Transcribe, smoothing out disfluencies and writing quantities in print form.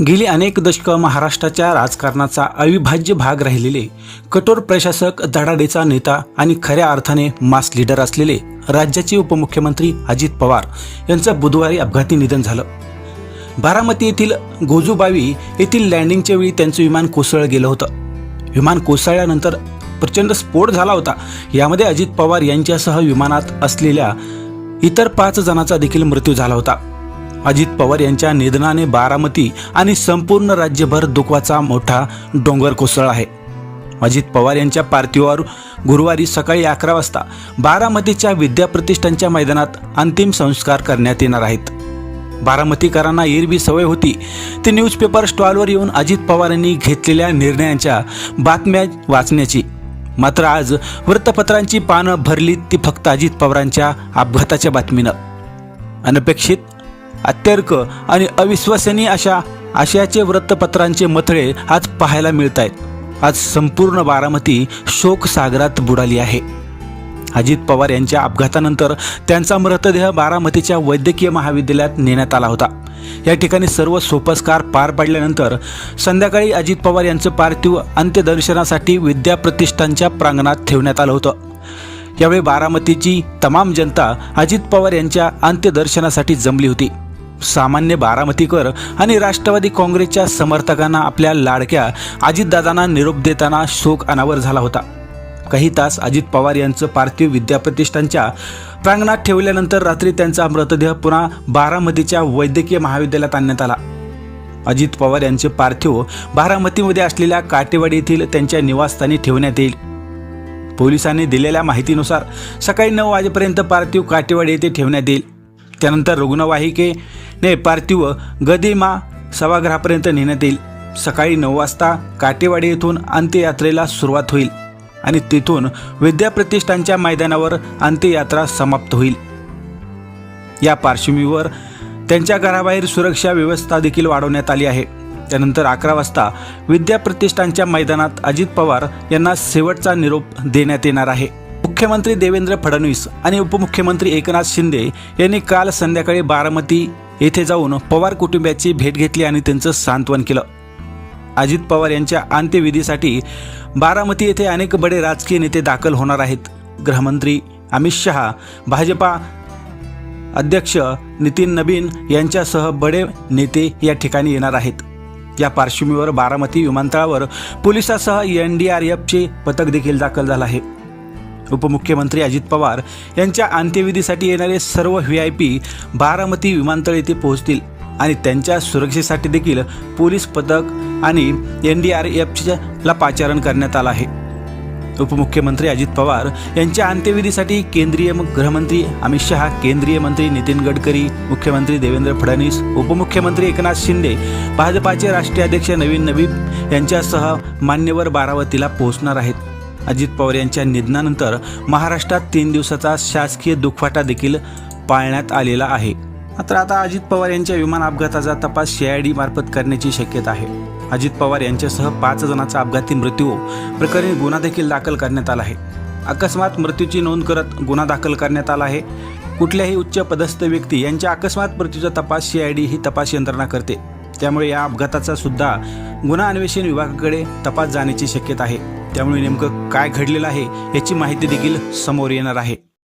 गेली अनेक दशकं महाराष्ट्राच्या राजकारणाचा अविभाज्य भाग राहिलेले, कठोर प्रशासक, धडाडीचा नेता आणि खऱ्या अर्थाने मास लीडर असलेले राज्याचे उपमुख्यमंत्री अजित पवार यांचं बुधवारी अपघाती निधन झालं. बारामती येथील गोजूबावी येथील लँडिंगच्या वेळी त्यांचं विमान कोसळलं गेलं होतं. विमान कोसळल्यानंतर प्रचंड स्फोट झाला होता. यामध्ये अजित पवार यांच्यासह विमानात असलेल्या इतर 5 जणांचा देखील मृत्यू झाला होता. अजित पवार यांच्या निधनाने बारामती आणि संपूर्ण राज्यभर दुःखाचा मोठा डोंगर कोसळला आहे. अजित पवार यांच्या पार्थिवावर गुरुवारी सकाळी 11 वाजता बारामतीच्या विद्याप्रतिष्ठानच्या मैदानात अंतिम संस्कार करण्यात येणार आहेत. बारामतीकरांना एरवी सवय होती ते न्यूजपेपर स्टॉलवर येऊन अजित पवार यांनी घेतलेल्या निर्णयांच्या बातम्या वाचण्याची. मात्र आज वृत्तपत्रांची पानं भरलीत ती फक्त अजित पवारांच्या अपघाताच्या बातमीनं. अनपेक्षित, अत्यर्क आणि अविश्वसनीय अशा आशयाचे वृत्तपत्रांचे मथळे आज पाहायला मिळत आहेत. आज संपूर्ण बारामती शोकसागरात बुडाली आहे. अजित पवार यांच्या अपघातानंतर त्यांचा मृतदेह बारामतीच्या वैद्यकीय महाविद्यालयात नेण्यात आला होता. या ठिकाणी सर्व सोपस्कार पार पडल्यानंतर संध्याकाळी अजित पवार यांचं पार्थिव अंत्यदर्शनासाठी विद्याप्रतिष्ठानच्या प्रांगणात ठेवण्यात आलं होतं. यावेळी बारामतीची तमाम जनता अजित पवार यांच्या अंत्यदर्शनासाठी जमली होती. सामान्य बारामतीकर आणि राष्ट्रवादी काँग्रेसच्या समर्थकांना आपल्या लाडक्या अजितदादांना निरोप देताना शोक अनावर झाला होता. काही तास अजित पवार यांचं पार्थिव विद्याप्रतिष्ठानच्या प्रांगणात ठेवल्यानंतर रात्री त्यांचा मृतदेह पुन्हा बारामतीच्या वैद्यकीय महाविद्यालयात आणण्यात आला. अजित पवार यांचे पार्थिव बारामतीमध्ये असलेल्या काटेवाडी येथील त्यांच्या निवासस्थानी ठेवण्यात येईल. पोलिसांनी दिलेल्या माहितीनुसार सकाळी 9 वाजेपर्यंत पार्थिव काटेवाडी येथे ठेवण्यात येईल. त्यानंतर रुग्णवाहिकेने पार्थिव गदिमा सभागृहापर्यंत नेण्यात येईल. सकाळी 9 वाजता काटेवाडी येथून अंत्ययात्रेला सुरुवात होईल आणि तिथून विद्याप्रतिष्ठानच्या मैदानावर अंत्ययात्रा समाप्त होईल. या पार्श्वभूमीवर त्यांच्या घराबाहेर सुरक्षा व्यवस्था देखील वाढवण्यात आली आहे. त्यानंतर 11 वाजता विद्याप्रतिष्ठानच्या मैदानात अजित पवार यांना शेवटचा निरोप देण्यात येणार आहे. मुख्यमंत्री देवेंद्र फडणवीस आणि उपमुख्यमंत्री एकनाथ शिंदे यांनी काल संध्याकाळी बारामती येथे जाऊन पवार कुटुंबियाची भेट घेतली आणि त्यांचं सांत्वन केलं. अजित पवार यांच्या अंत्यविधीसाठी बारामती येथे अनेक बडे राजकीय नेते दाखल होणार आहेत. गृहमंत्री अमित शहा, भाजपा अध्यक्ष नितीन नबीन यांच्यासह बडे नेते या ठिकाणी येणार आहेत. या पार्श्वभूमीवर बारामती विमानतळावर पोलिसांसह NDRFचे पथक देखील दाखल झालं आहे. उपमुख्यमंत्री अजित पवार यांच्या अंत्यविधीसाठी येणारे सर्व VIP बारामती विमानतळ येथे पोहोचतील आणि त्यांच्या सुरक्षेसाठी देखील पोलीस पथक आणि NDRFला पाचारण करण्यात आलं आहे. उपमुख्यमंत्री अजित पवार यांच्या अंत्यविधीसाठी केंद्रीय गृहमंत्री अमित शहा, केंद्रीय मंत्री नितीन गडकरी, मुख्यमंत्री देवेंद्र फडणवीस, उपमुख्यमंत्री एकनाथ शिंदे, भाजपाचे राष्ट्रीय अध्यक्ष नवीन नबीन यांच्यासह मान्यवर बारामतीला पोहोचणार आहेत. अजित पवार यांच्या निधनानंतर महाराष्ट्रात 3 दिवसाचा शासकीय दुखवटा देखील पाळण्यात आलेला आहे. मात्र आता अजित पवार यांच्या विमान अपघाताचा तपास CID मार्फत करण्याची शक्यता आहे. अजित पवार यांच्यासह 5 जणांचा अपघाती मृत्यू प्रकरणी गुन्हा देखील दाखल करण्यात आला आहे. अकस्मात मृत्यूची नोंद करत गुन्हा दाखल करण्यात आला आहे. कुठल्याही उच्च पदस्थ व्यक्ती यांच्या अकस्मात मृत्यूचा तपास CID ही तपास यंत्रणा करते. त्यामुळे या अपघाताचा सुद्धा गुन्हा अन्वेषण विभागाकडे तपास जाण्याची शक्यता आहे. त्यामुळे नेमकं काय घडलेलं आहे याची माहिती देखील समोर येणार आहे.